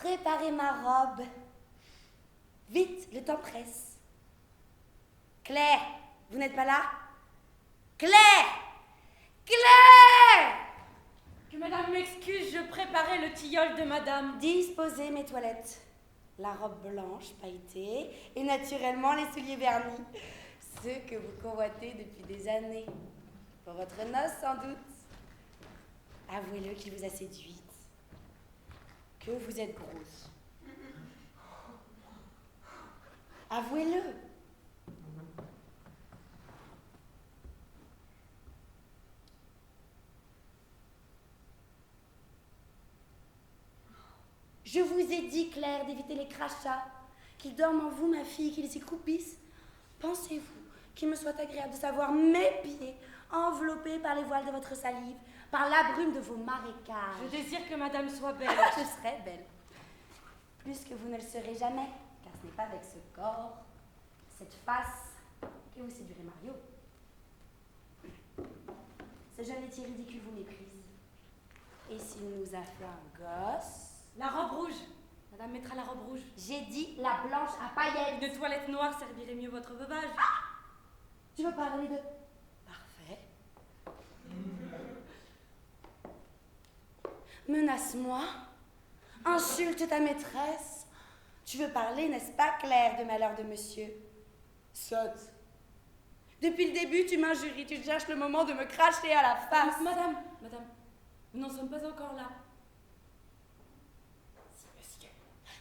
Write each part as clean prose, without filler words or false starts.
préparer ma robe. Vite, le temps presse. Claire, vous n'êtes pas là? Claire! Claire! Que madame m'excuse, je préparais le tilleul de madame. Disposez mes toilettes. La robe blanche pailletée et naturellement les souliers vernis. Ceux que vous convoitez depuis des années. Pour votre noce, sans doute. Avouez-le qu'il vous a séduite. Que vous êtes grosse. Avouez-le. Je vous ai dit, Claire, d'éviter les crachats, qu'ils dorment en vous, ma fille, qu'ils s'y croupissent. Pensez-vous qu'il me soit agréable de savoir mes pieds enveloppés par les voiles de votre salive, par la brume de vos marécages? Je désire que madame soit belle. Je serai belle. Plus que vous ne le serez jamais, car ce n'est pas avec ce corps, cette face, que vous séduirez Mario. Ce jeune laitier ridicule vous méprise. Et s'il nous a fait un gosse... La robe rouge. Madame mettra la robe rouge. J'ai dit la blanche à paillettes. Une toilette noire servirait mieux votre veuvage. Tu veux parler de... Parfait. Menace-moi. Insulte ta maîtresse. Tu veux parler, n'est-ce pas, Claire, de malheur de monsieur? Sotte. Depuis le début, tu m'injuries. Tu cherches le moment de me cracher à la face. Madame, nous n'en sommes pas encore là.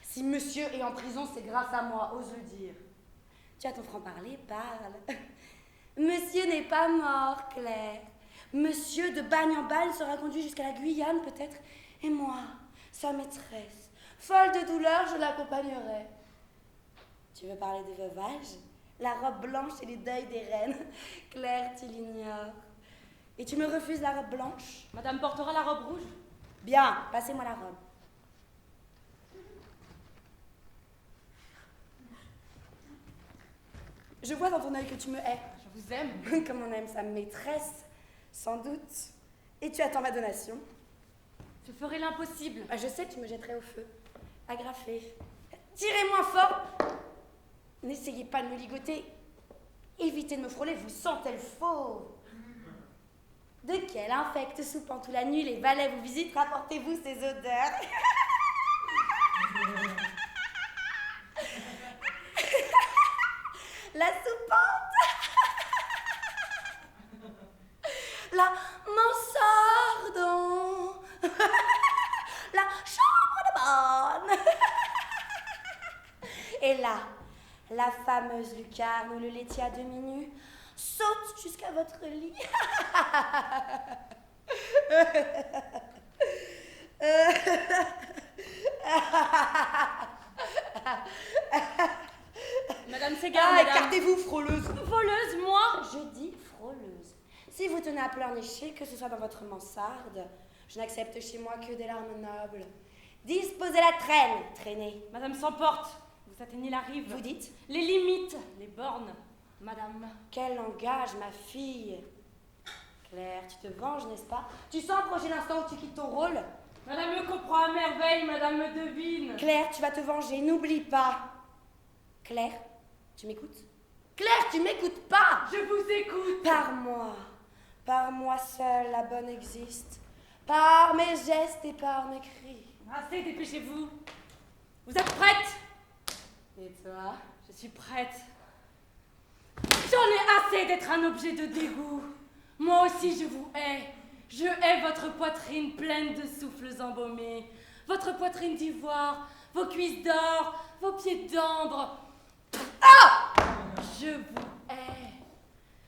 Si monsieur est en prison, c'est grâce à moi, ose le dire. Tu as ton franc-parler, parle. Monsieur n'est pas mort, Claire. Monsieur de Bagne-en-Balle sera conduit jusqu'à la Guyane, peut-être. Et moi, sa maîtresse, folle de douleur, je l'accompagnerai. Tu veux parler de veuvage? La robe blanche et les deuils des reines. Claire, tu l'ignores. Et tu me refuses la robe blanche? Madame portera la robe rouge. Bien, passez-moi la robe. Je vois dans ton œil que tu me hais. Je vous aime. Comme on aime sa maîtresse, sans doute. Et tu attends ma donation? Je ferai l'impossible. Je sais que tu me jetterais au feu. Agrafé. Tirez moins fort. N'essayez pas de me ligoter. Évitez de me frôler, vous sentez le faux. De quel infect soupant toute la nuit les valets vous visitent, rapportez-vous ces odeurs? La soupante. La mansarde. La chambre de bonne. Et là, la fameuse lucarne où le laitier à demi nu saute jusqu'à votre lit. Madame Ségard, madame. Écartez-vous, frôleuse. Voleuse, moi? Je dis frôleuse. Si vous tenez à pleurnicher, que ce soit dans votre mansarde, je n'accepte chez moi que des larmes nobles. Disposez la traîne, traînez. Madame s'emporte. Vous atteignez la rive. Vous dites? Les limites, les bornes. Madame. Quel langage, ma fille. Claire, tu te venges, n'est-ce pas? Tu sens approcher l'instant où tu quittes ton rôle? Madame me comprend à merveille, madame me devine. Claire, tu vas te venger, n'oublie pas. Claire, tu m'écoutes? Claire, tu m'écoutes pas! Je vous écoute. Par moi seule, la bonne existe. Par mes gestes et par mes cris. Assez, dépêchez-vous. Vous êtes prête? Et toi? Je suis prête. J'en ai assez d'être un objet de dégoût. Moi aussi, je vous hais. Je hais votre poitrine pleine de souffles embaumés, votre poitrine d'ivoire, vos cuisses d'or, vos pieds d'ambre. Ah! Je vous hais.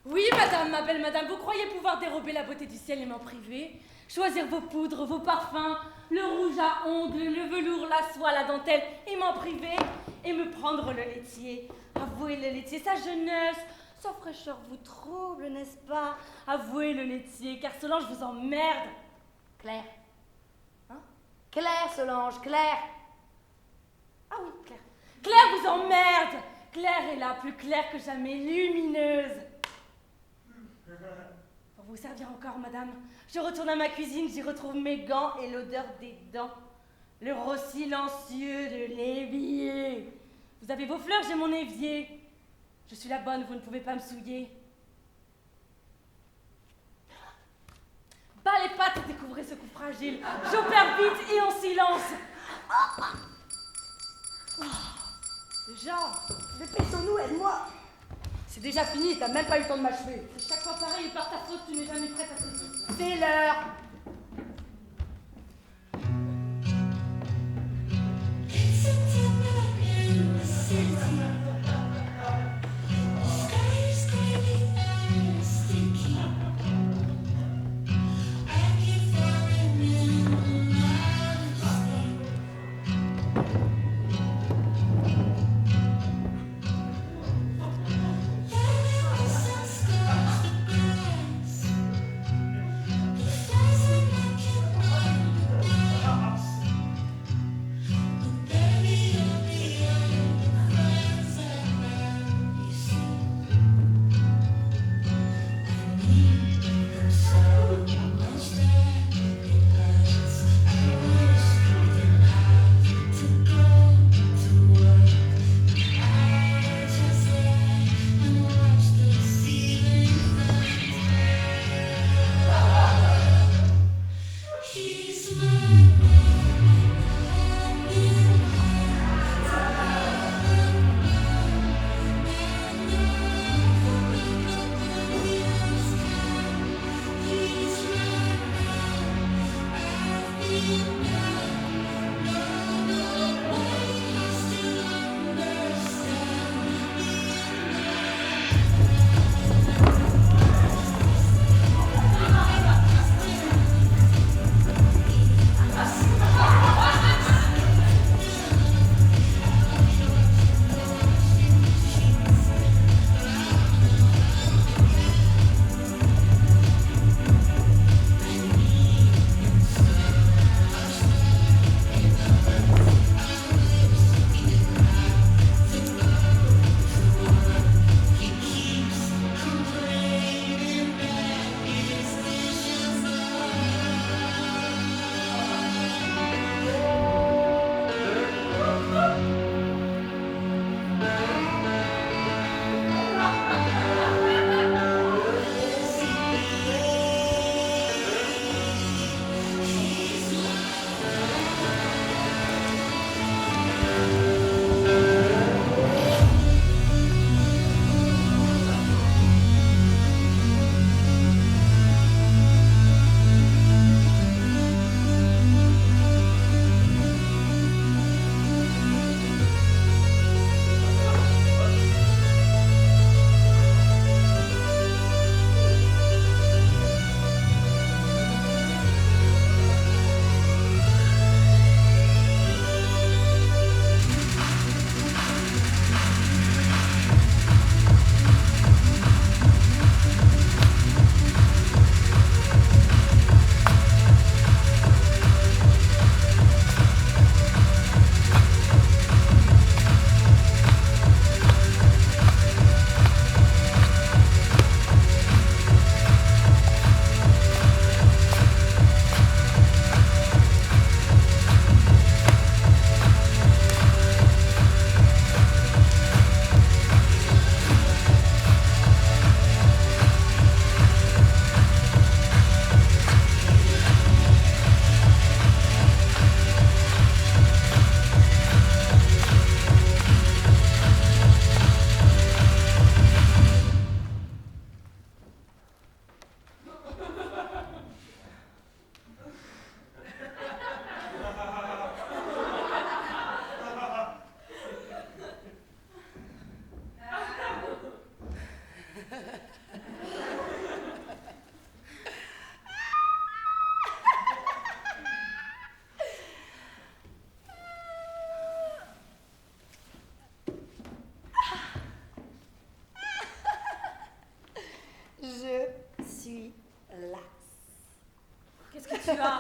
Oui, madame, ma belle madame, vous croyez pouvoir dérober la beauté du ciel et m'en priver? Choisir vos poudres, vos parfums, le rouge à ongles, le velours, la soie, la dentelle, et m'en priver, et me prendre le laitier. Avouez le laitier, sa jeunesse, sa fraîcheur vous trouble, n'est-ce pas? Avouez le laitier, car Solange vous emmerde. Claire. Hein? Claire, Solange, Claire! Ah oui, Claire. Claire vous emmerde. Claire est là, plus claire que jamais, lumineuse. Pour vous servir encore, madame, je retourne à ma cuisine, j'y retrouve mes gants et l'odeur des dents. le rose silencieux de l'évier. Vous avez vos fleurs, j'ai mon évier. Je suis la bonne, vous ne pouvez pas me souiller. Bas les pattes et découvrez ce coup fragile. J'opère vite et en silence. Déjà, dépêchons-nous, aide-moi. C'est déjà fini, t'as même pas eu le temps de m'achever. C'est chaque fois pareil et par ta faute, tu n'es jamais prête à se... C'est l'heure. tu as.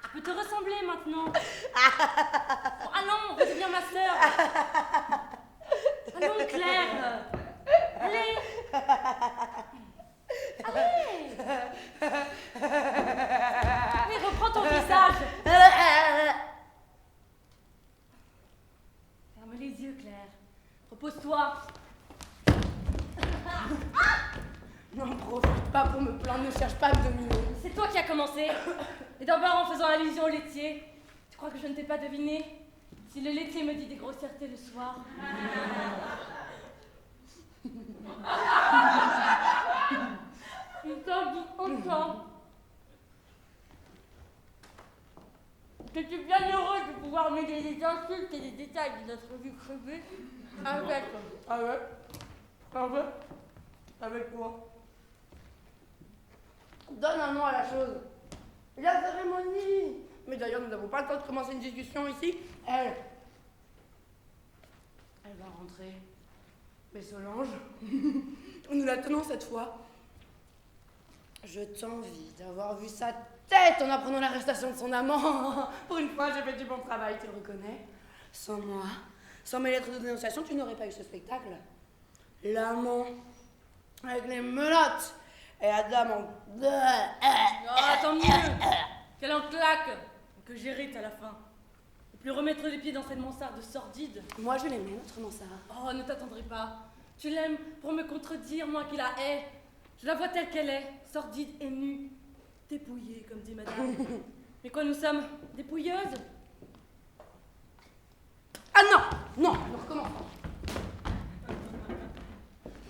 Je peux te ressembler maintenant. Oh, allons, redeviens ma sœur. Allons, Claire. Allez. Allez. Oui, reprends ton visage. pas pour me plaindre, ne cherche pas à me dominer. C'est toi qui as commencé. Et d'abord en faisant allusion au laitier. Tu crois que je ne t'ai pas deviné? Si le laitier me dit des grossièretés le soir. Il t'en dit autant. Je suis bien heureuse de pouvoir mêler les insultes et les détails de notre vie privée avec. Avec quoi? Donne un nom à la chose. La cérémonie. Mais d'ailleurs, nous n'avons pas le temps de commencer une discussion ici. Elle va rentrer. Mais Solange, nous la tenons cette fois. Je t'envie d'avoir vu sa tête en apprenant l'arrestation de son amant. Pour une fois, j'ai fait du bon travail, tu le reconnais. Sans moi, sans mes lettres de dénonciation, tu n'aurais pas eu ce spectacle. L'amant, avec les menottes, et la dame en... Ah, tant mieux. Qu'elle en claque. Que j'hérite à la fin. Et puis remettre les pieds dans cette mansarde sordide. Moi, je l'aimais, notre mansarde. Oh, ne t'attendrai pas. Tu l'aimes pour me contredire, moi qui la hais. Je la vois telle qu'elle est, sordide et nue. Dépouillée, comme dit madame. Mais quoi, nous sommes dépouilleuses? Ah non, nous recommençons.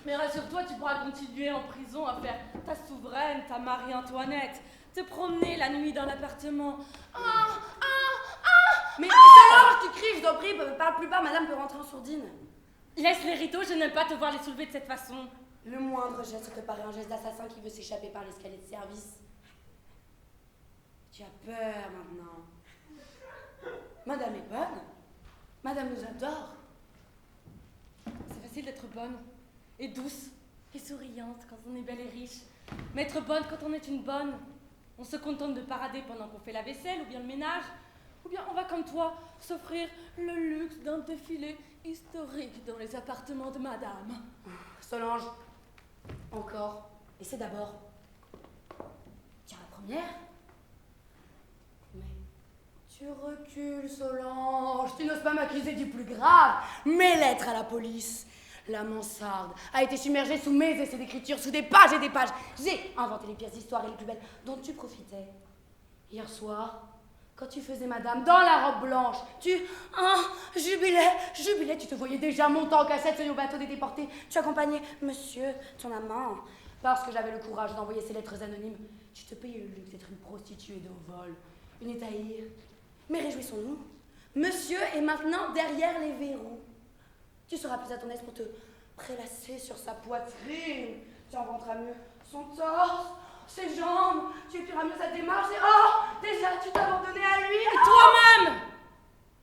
Mais rassure-toi, tu pourras continuer en prison à faire ta souveraine, ta Marie-Antoinette, te promener la nuit dans l'appartement. Mais Solange, tu cries, je t'en prie, parle plus bas, madame peut rentrer en sourdine. Laisse les rideaux, je n'aime pas te voir les soulever de cette façon. Le moindre geste te paraît un geste d'assassin qui veut s'échapper par l'escalier de service. Tu as peur maintenant. Madame est bonne. Madame nous adore. C'est facile d'être bonne, et douce, et souriante quand on est belle et riche. Mais être bonne quand on est une bonne, on se contente de parader pendant qu'on fait la vaisselle ou bien le ménage, ou bien on va comme toi s'offrir le luxe d'un défilé historique dans les appartements de madame. Solange, encore. Et c'est d'abord. Tiens, la première. Mais tu recules, Solange. Tu n'oses pas m'accuser du plus grave. Mes lettres à la police. La mansarde a été submergée sous mes essais d'écriture, sous des pages et des pages. J'ai inventé les pièces d'histoire et les plus belles dont tu profitais. Hier soir, quand tu faisais madame dans la robe blanche, tu jubilais, tu te voyais déjà montant en cassette sur le bateau des déportés. Tu accompagnais monsieur, ton amant, parce que j'avais le courage d'envoyer ces lettres anonymes. Tu te payais le luxe d'être une prostituée de vol, une étaïre. Mais réjouissons-nous, monsieur est maintenant derrière les verrous. Tu seras plus à ton aise pour te prélasser sur sa poitrine. Tu inventeras mieux son torse, ses jambes, tu étudieras mieux sa démarche et déjà tu t'es abandonné à lui. Et toi-même,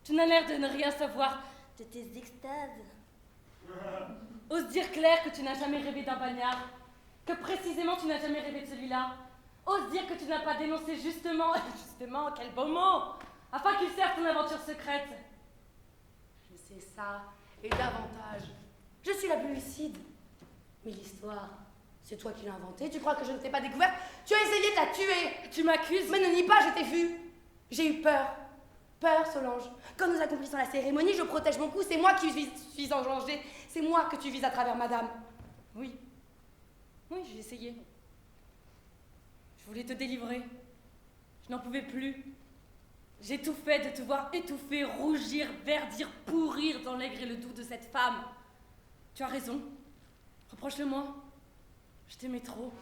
tu n'as l'air de ne rien savoir de tes extases. Ose dire, Claire, que tu n'as jamais rêvé d'un bagnard, que précisément tu n'as jamais rêvé de celui-là. Ose dire que tu n'as pas dénoncé justement, quel beau mot, afin qu'il serve ton aventure secrète. Je sais ça, et davantage. Je suis la plus lucide. Mais l'histoire, c'est toi qui l'as inventée. Tu crois que je ne t'ai pas découverte? Tu as essayé de la tuer. Tu m'accuses? Mais ne nie pas, je t'ai vue. J'ai eu peur. Peur, Solange. Quand nous accomplissons la cérémonie, je protège mon cou. C'est moi qui suis en danger. C'est moi que tu vises à travers madame. Oui. Oui, j'ai essayé. Je voulais te délivrer. Je n'en pouvais plus. J'ai tout fait de te voir étouffer, rougir, verdir, pourrir dans l'aigre et le doux de cette femme. Tu as raison. Reproche-le-moi. Je t'aimais trop.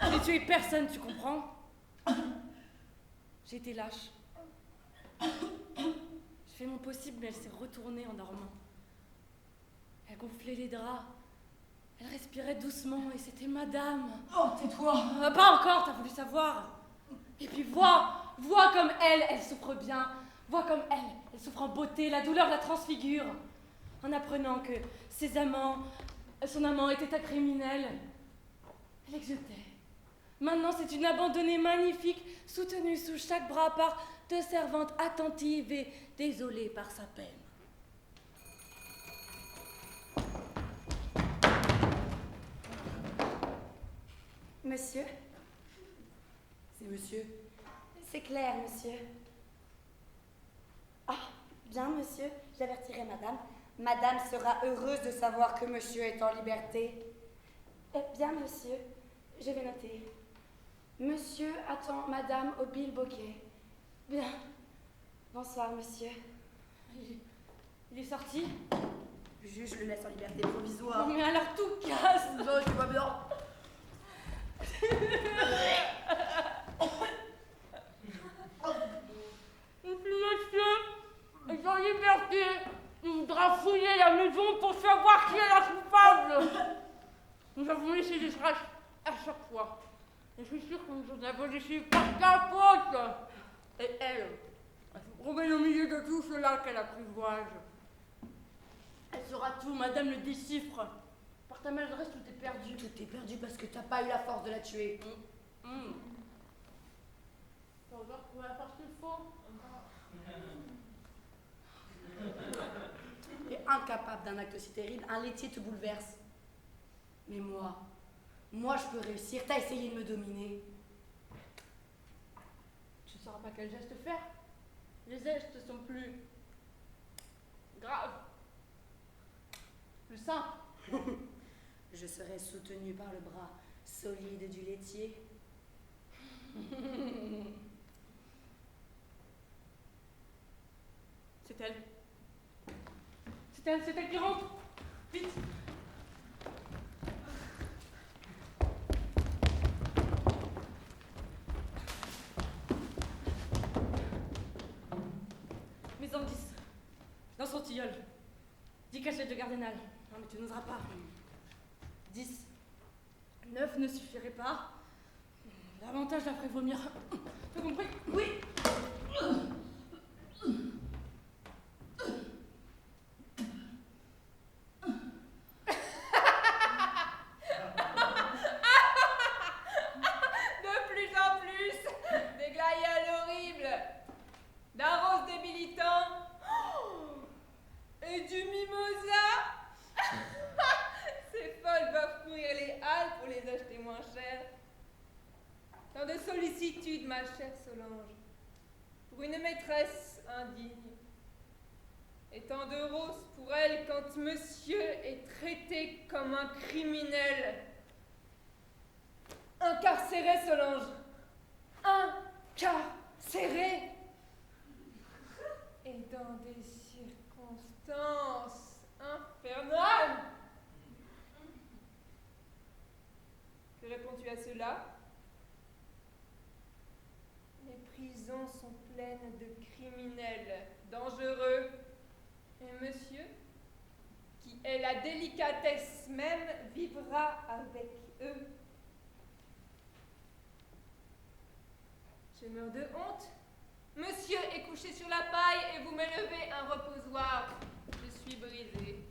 Je n'ai tué personne, tu comprends? J'ai été lâche. J'ai fait mon possible, mais elle s'est retournée en dormant. Elle gonflait les draps. Elle respirait doucement et c'était madame. Oh, tais-toi. Pas encore, t'as voulu savoir. Et puis vois comme elle souffre bien. Vois comme elle souffre en beauté, la douleur la transfigure. En apprenant que son amant était un criminel. Elle exultait. Maintenant, c'est une abandonnée magnifique, soutenue sous chaque bras par deux servantes attentives et désolées par sa peine. Monsieur? C'est monsieur? C'est Claire, monsieur. Ah, bien, monsieur, j'avertirai madame. Madame sera heureuse de savoir que monsieur est en liberté. Eh bien, monsieur, Je vais noter. Monsieur attend Madame au bilboquet. Bien. Bonsoir, monsieur. Il est sorti? Le juge le laisse en liberté provisoire. Oh, mais alors tout casse! Non, je vois bien. Monsieur est en liberté. Il voudra fouiller la maison pour savoir qui est la coupable. Nous avons laissé des traces à chaque fois. Et je suis sûre que nous en avons laissé par ta faute. Et elle se promène au milieu de tout cela qu'elle apprivoise. Elle saura tout, madame le déchiffre. Par ta maladresse, tout est perdu. Tout est perdu parce que t'as pas eu la force de la tuer. Faut voir pour la force qu'il faut. Et incapable d'un acte aussi terrible, un laitier te bouleverse. Mais moi je peux réussir. T'as essayé de me dominer. Tu ne sauras pas quel geste faire. Les gestes sont plus graves, plus simples. Je serai soutenue par le bras solide du laitier. C'est elle. C'est elle qui rentre. Vite. Mes indices. Dans son tilleul. 10 cachettes de Gardenal. Non mais tu n'oseras pas. 10. 9 ne suffirait pas. Davantage la ferait vomir. T'as compris? Oui. Ma chère Solange, pour une maîtresse indigne, et tant de roses pour elle quand monsieur est traité comme un criminel. Incarcéré, Solange, incarcéré, et dans des circonstances infernales. Que réponds-tu à cela? Les prisons sont pleines de criminels dangereux. Et monsieur, qui est la délicatesse même, vivra avec eux. Je meurs de honte. Monsieur est couché sur la paille et vous m'élevez un reposoir. Je suis brisée.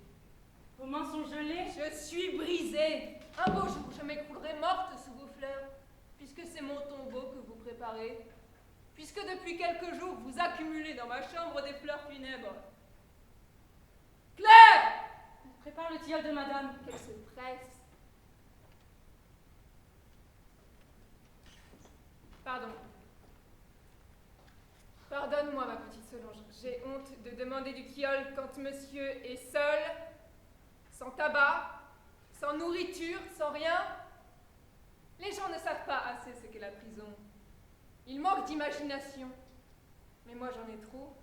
Vos mains sont gelées. Je suis brisée. Un beau jour, je m'écroulerai morte sous vos fleurs, puisque c'est mon tombeau que vous préparez. Puisque depuis quelques jours, vous accumulez dans ma chambre des fleurs funèbres. Claire! Prépare le tilleul de madame. Qu'elle se presse. Pardon. Pardonne-moi, ma petite Solange. J'ai honte de demander du tilleul quand monsieur est seul, sans tabac, sans nourriture, sans rien. Les gens ne savent pas assez ce qu'est la prison. Il manque d'imagination, mais moi j'en ai trop.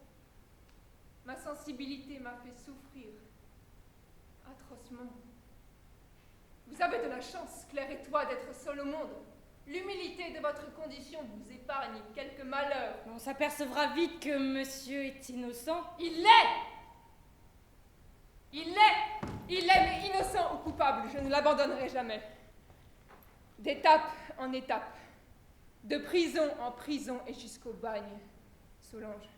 Ma sensibilité m'a fait souffrir atrocement. Vous avez de la chance, Claire et toi, d'être seule au monde. L'humilité de votre condition vous épargne quelques malheurs. On s'apercevra vite que monsieur est innocent. Il l'est! Il l'est! Il est, mais innocent ou coupable, je ne l'abandonnerai jamais. D'étape en étape. De prison en prison et jusqu'au bagne. Solange,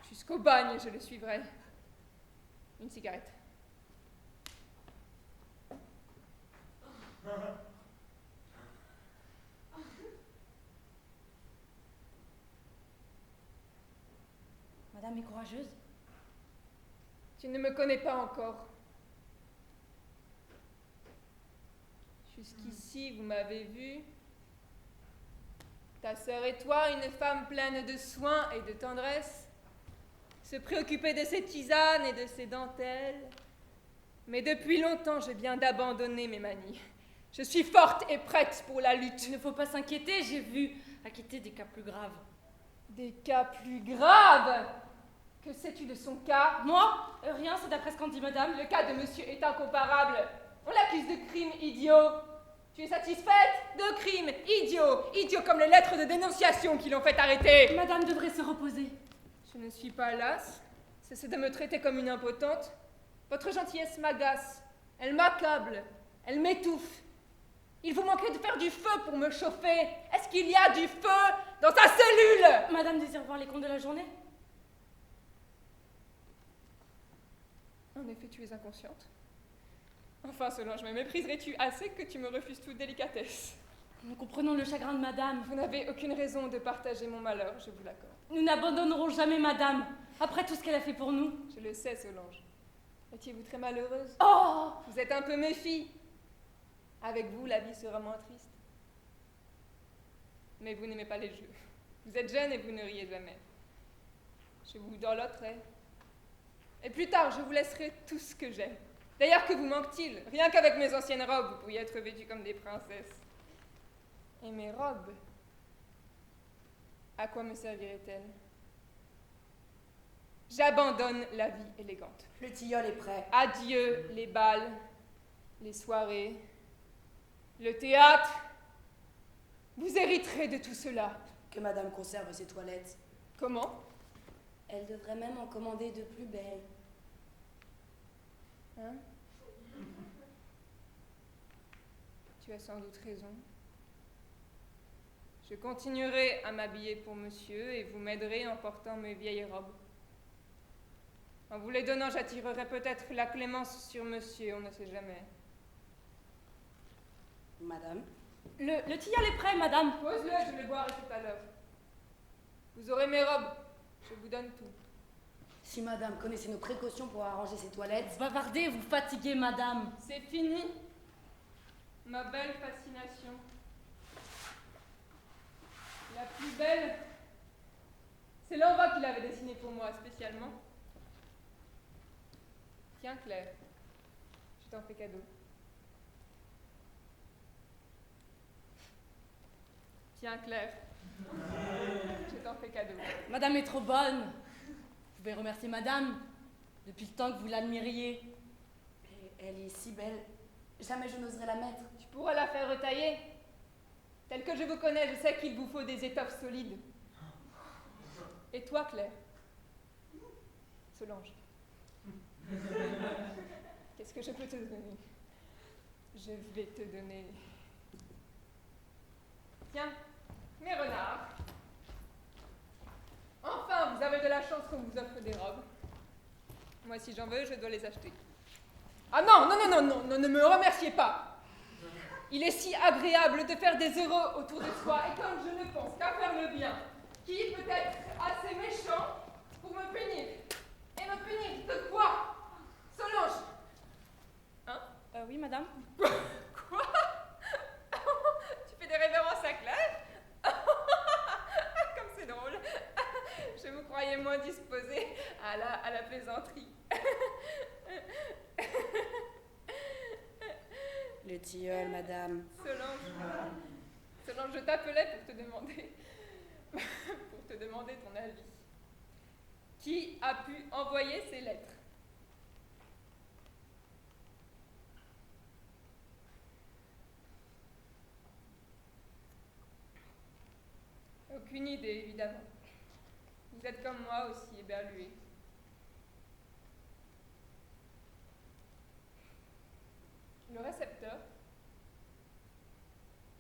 jusqu'au bagne, je le suivrai. Une cigarette. Madame est courageuse. Tu ne me connais pas encore. Jusqu'ici, vous m'avez vu. Ta sœur et toi, une femme pleine de soins et de tendresse, se préoccuper de ses tisanes et de ses dentelles. Mais depuis longtemps, je viens d'abandonner mes manies. Je suis forte et prête pour la lutte. Il ne faut pas s'inquiéter, j'ai vu acquitter des cas plus graves. Des cas plus graves? Que sais-tu de son cas? Moi? Rien, c'est d'après ce qu'en dit madame. Le cas de monsieur est incomparable. On l'accuse de crime idiot. Tu es satisfaite? De crime idiot. Idiot comme les lettres de dénonciation qui l'ont fait arrêter. Madame devrait se reposer. Je ne suis pas lasse. Cessez de me traiter comme une impotente. Votre gentillesse m'agace. Elle m'accable. Elle m'étouffe. Il vous manquait de faire du feu pour me chauffer. Est-ce qu'il y a du feu dans ta cellule? Madame désire voir les comptes de la journée? En effet, tu es inconsciente. Enfin, Solange, me mépriserais-tu assez que tu me refuses toute délicatesse? Nous comprenons le chagrin de madame. Vous n'avez aucune raison de partager mon malheur, je vous l'accorde. Nous n'abandonnerons jamais madame, après tout ce qu'elle a fait pour nous. Je le sais, Solange. Étiez-vous très malheureuse? Oh! Vous êtes un peu méfie. Avec vous, la vie sera moins triste. Mais vous n'aimez pas les jeux. Vous êtes jeune et vous ne riez jamais. Je vous dorloterai. Et plus tard, je vous laisserai tout ce que j'ai. D'ailleurs, que vous manque-t-il? Rien qu'avec mes anciennes robes, vous pourriez être vêtues comme des princesses. Et mes robes, à quoi me serviraient-elles? J'abandonne la vie élégante. Le tilleul est prêt. Adieu les balles, les soirées, le théâtre. Vous hériterez de tout cela. Que madame conserve ses toilettes. Comment? Elle devrait même en commander de plus belles. Hein? Tu as sans doute raison. Je continuerai à m'habiller pour monsieur et vous m'aiderez en portant mes vieilles robes. En vous les donnant, j'attirerai peut-être la clémence sur monsieur, on ne sait jamais. Madame? Le tilleul est prêt, madame. Pose-le, je le boirai tout à l'heure. Vous aurez mes robes, je vous donne tout. Si madame connaissait nos précautions pour arranger ses toilettes... Bavardez, vous fatiguez, madame. C'est fini, ma belle fascination. La plus belle, c'est l'envoi qu'il avait dessiné pour moi spécialement. Tiens, Claire, je t'en fais cadeau. Tiens, Claire, je t'en fais cadeau. Madame est trop bonne. Vous pouvez remercier madame depuis le temps que vous l'admiriez. Et elle est si belle. Jamais je n'oserais la mettre. Tu pourras la faire retailler. Tel que je vous connais, je sais qu'il vous faut des étoffes solides. Et toi, Claire? Solange. Qu'est-ce que je peux te donner? Je vais te donner... Tiens, mes renards. Enfin, vous avez de la chance qu'on vous offre des robes. Moi, si j'en veux, je dois les acheter. Ah non, non, non, non, non, non, ne me remerciez pas. Il est si agréable de faire des heureux autour de soi, et comme je ne pense qu'à faire le bien, qui peut être assez méchant pour me punir? Et me punir de quoi? Solange? Hein? Oui, madame. Quoi? Tu fais des révérences à Claire? Comme c'est drôle. Je vous croyais moins disposée à la plaisanterie. Le tilleul, madame. Solange, je t'appelais pour te demander... pour te demander ton avis. Qui a pu envoyer ces lettres? Aucune idée, évidemment. Vous êtes comme moi aussi éberlués. Le récepteur?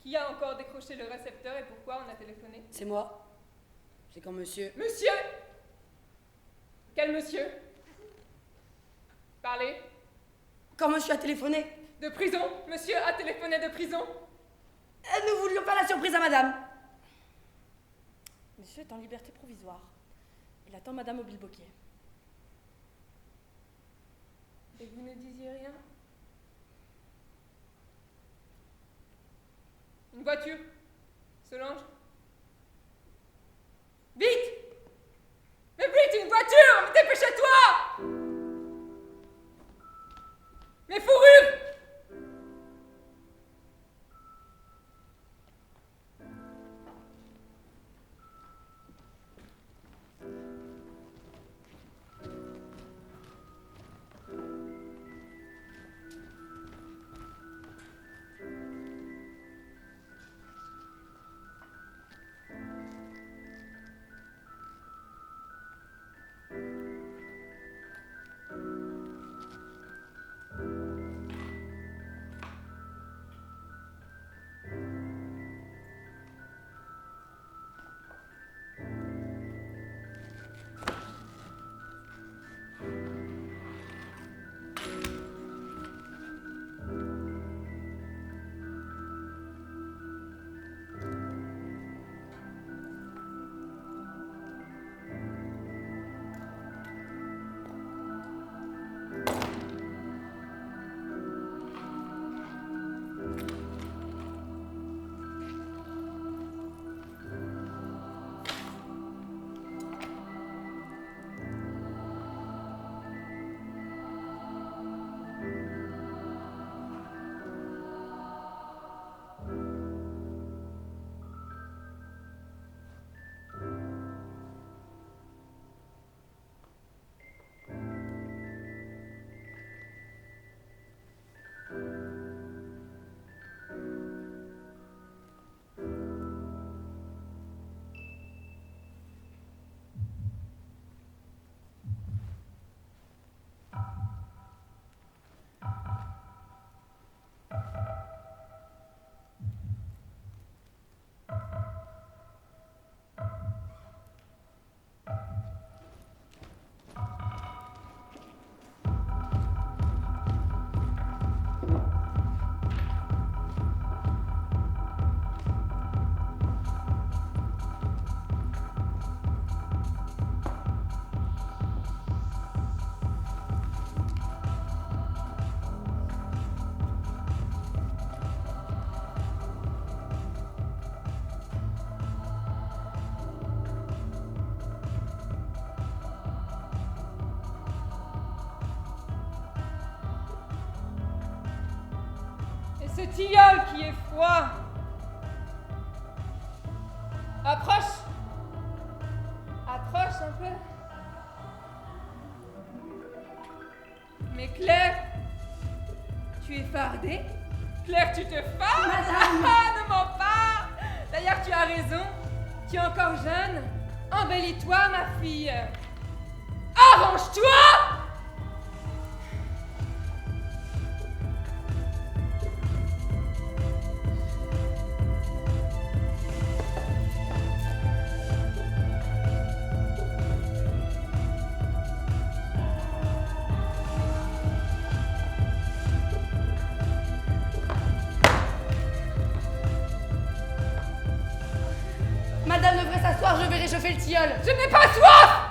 Qui a encore décroché le récepteur et pourquoi on a téléphoné? C'est moi. C'est quand monsieur... Monsieur! Quel monsieur? Parlez. Quand monsieur a téléphoné? De prison? Monsieur a téléphoné de prison? Nous voulions faire la surprise à madame. Monsieur est en liberté provisoire. Il attend madame au bilboquet. Et vous ne disiez rien? Une voiture? Solange? Vite! Mais vite, une voiture! Mais dépêchez-toi! Mes fourrures! tilleul qui est froid. Approche. Approche un peu. Mais Claire, tu es fardée? Claire, tu te fardes? Madame. Ne mens pas. D'ailleurs, tu as raison. Tu es encore jeune. Embellis-toi, ma fille. Arrange-toi! Madame devrait s'asseoir, je vais réchauffer le tilleul. Je n'ai pas soif!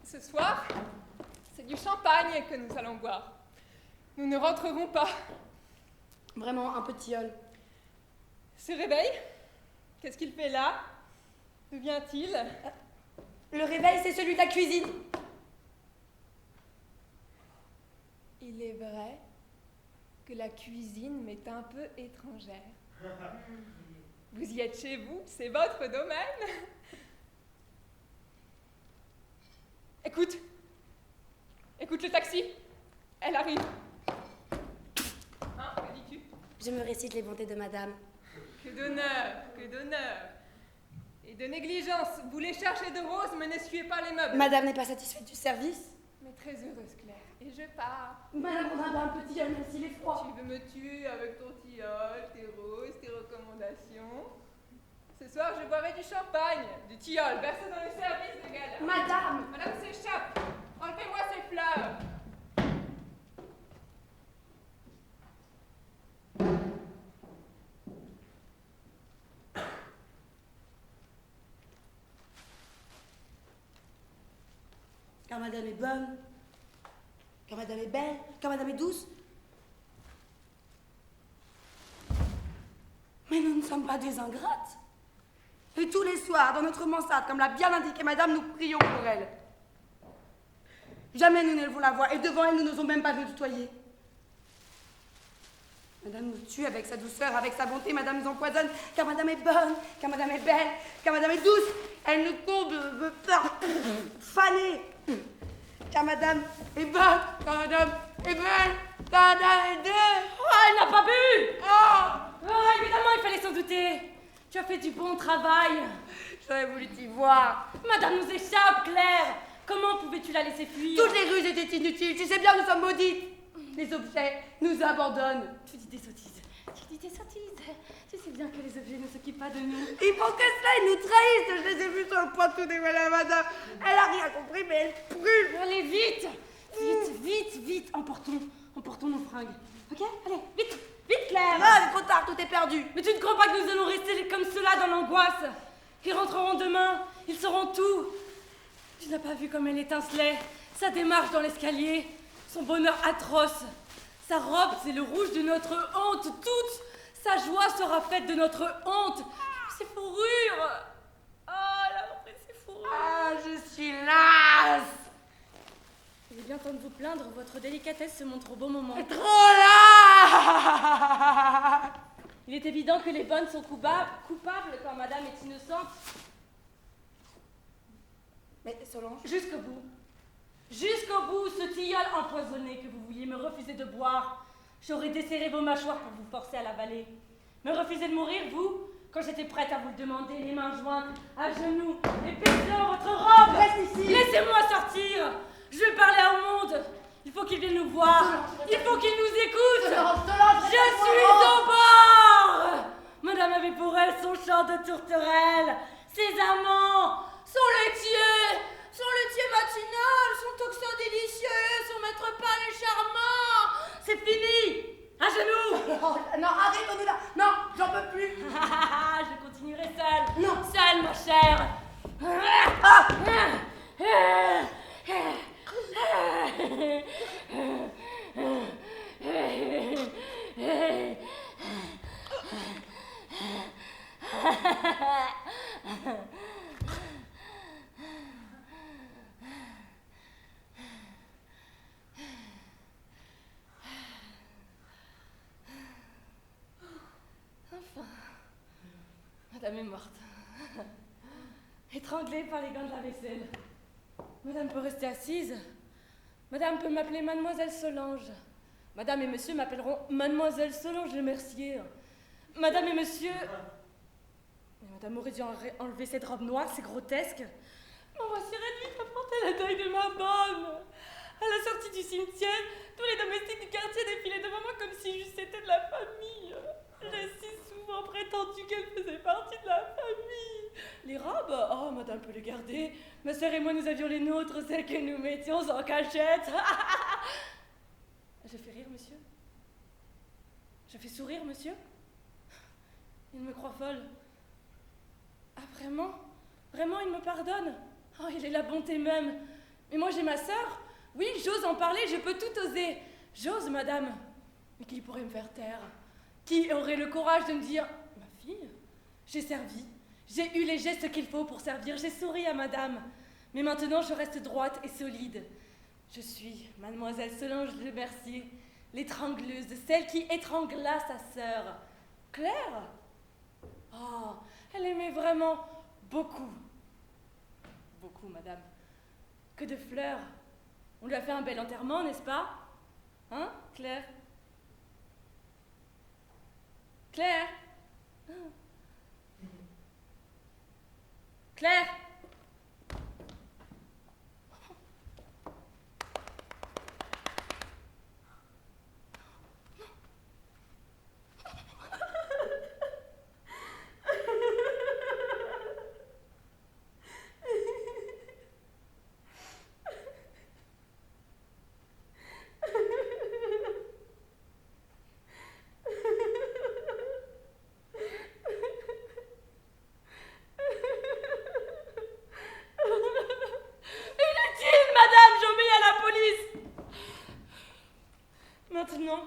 Ce soir, c'est du champagne que nous allons boire. Nous ne rentrerons pas. Vraiment, un peu de tilleul. Se réveille? Qu'est-ce qu'il fait là? D'où vient-il? Le réveil, c'est celui de la cuisine. Il est vrai que la cuisine m'est un peu étrangère. Vous y êtes chez vous, c'est votre domaine. Écoute. Écoute le taxi. Elle arrive. Hein, que dis-tu? Je me récite les bontés de madame. Que d'honneur, que d'honneur. Et de négligence, vous les cherchez de rose, mais n'essuyez pas les meubles. Madame n'est pas satisfaite du service? Mais très heureuse, Claire. Et je pars. Madame, on a un petit tilleul, même s'il est froid. Tu veux me tuer avec ton tilleul, tes roses, tes recommandations. Ce soir, je boirai du champagne, du tilleul, versé dans le service de gala. Madame! Madame s'échappe. Enlevez-moi ces fleurs. Car madame est bonne, car madame est belle, car madame est douce. Mais nous ne sommes pas des ingrates. Et tous les soirs, dans notre mansarde, comme l'a bien indiqué madame, nous prions pour elle. Jamais nous n'élevons la voix, et devant elle, nous n'osons même pas nous tutoyer. Madame nous tue avec sa douceur, avec sa bonté, madame nous empoisonne, car madame est bonne, car madame est belle, car madame est douce. Elle nous tombe fanée, car madame est bonne, car madame est belle, car madame est douce. Oh, elle n'a pas bu! Oh, Oh, évidemment, il fallait s'en douter. Tu as fait du bon travail. j'aurais voulu t'y voir. Madame nous échappe, Claire. Comment pouvais-tu la laisser fuir? Toutes les ruses étaient inutiles, tu sais bien, nous sommes maudites. Les objets nous abandonnent. Tu dis des sottises. Tu dis des sottises. Tu sais bien que les objets ne s'occupent pas de nous. Ils font que cela, ils nous trahissent. Je les ai vus sur le point de tout dévoiler à madame. Elle a rien compris, mais elle brûle. Allez, vite. Vite, vite, vite. Emportons nos fringues. Ok? Allez, vite. Vite, Claire. Non, c'est trop tard, tout est perdu. Mais tu ne crois pas que nous allons rester comme cela dans l'angoisse? Ils rentreront demain. Ils sauront tout. Tu n'as pas vu comme elle étincelait? Sa démarche dans l'escalier. Son bonheur atroce. Sa robe, c'est le rouge de notre honte. Toute sa joie sera faite de notre honte. Ses fourrures. Oh, elle a montré ses fourrures. Ah, je suis lasse. Il est bien temps de vous plaindre. Votre délicatesse se montre au bon moment. Trop lasse. Il est évident que les bonnes sont coupables quand madame est innocente. Mais Solange, Jusqu'au bout. Jusqu'au bout, ce tilleul empoisonné que vous vouliez me refuser de boire. J'aurais desserré vos mâchoires pour vous forcer à l'avaler. Me refuser de mourir, vous, quand j'étais prête à vous le demander, les mains jointes, à genoux, et baisant votre robe. reste ici. Laissez-moi sortir. Je vais parler au monde. Il faut qu'il vienne nous voir. Il faut qu'il nous écoute. Solange, Je suis au bord. Madame avait pour elle son chant de tourterelle, ses amants, son laitier matinal, son toxin délicieux, son maître pâle et charmant. C'est fini. À genoux. Non, arrête-nous là. Non, j'en peux plus. Je continuerai seule. Non. Seule, ma chère. Madame est morte. Étranglée par les gants de la vaisselle. Madame peut rester assise. Madame peut m'appeler Mademoiselle Solange. Madame et Monsieur m'appelleront Mademoiselle Solange Le Mercier. Madame et Monsieur... Mais Madame aurait dû enlever cette robe noire, c'est grotesque. Me voici réduite à porter la deuil de ma bonne. À la sortie du cimetière, tous les domestiques du quartier défilaient devant moi comme si j'eusse été de la famille. J'ai si souvent prétendu qu'elle faisait partie de la famille. Les robes, oh, Madame peut les garder. Ma sœur et moi, nous avions les nôtres, celles que nous mettions en cachette. Je fais rire, monsieur? Je fais sourire, monsieur? Il me croit folle. Ah, vraiment? Vraiment, il me pardonne? Oh, il est la bonté même. Mais moi, j'ai ma sœur. Oui, j'ose en parler, je peux tout oser. J'ose, madame. Mais qui pourrait me faire taire? Qui aurait le courage de me dire, ma fille, j'ai servi. J'ai eu les gestes qu'il faut pour servir. J'ai souri à madame. Mais maintenant, je reste droite et solide. Je suis Mademoiselle Solange Le Mercier, l'étrangleuse, celle qui étrangla sa sœur. Claire? Oh, elle aimait vraiment beaucoup. Beaucoup, madame. Que de fleurs. On lui a fait un bel enterrement, n'est-ce pas? Hein, Claire? Claire? Claire? Maintenant,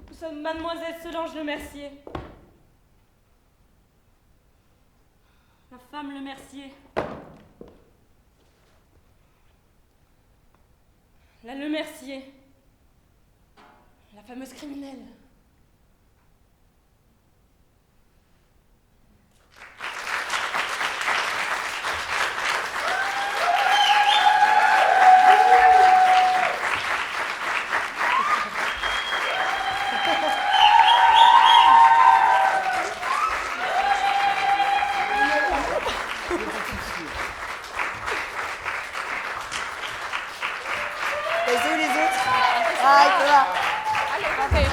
nous sommes Mademoiselle Solange Le Mercier. La femme Le Mercier. La Le Mercier. La fameuse criminelle. Les autres? Ah, il peut là. Allez, montez.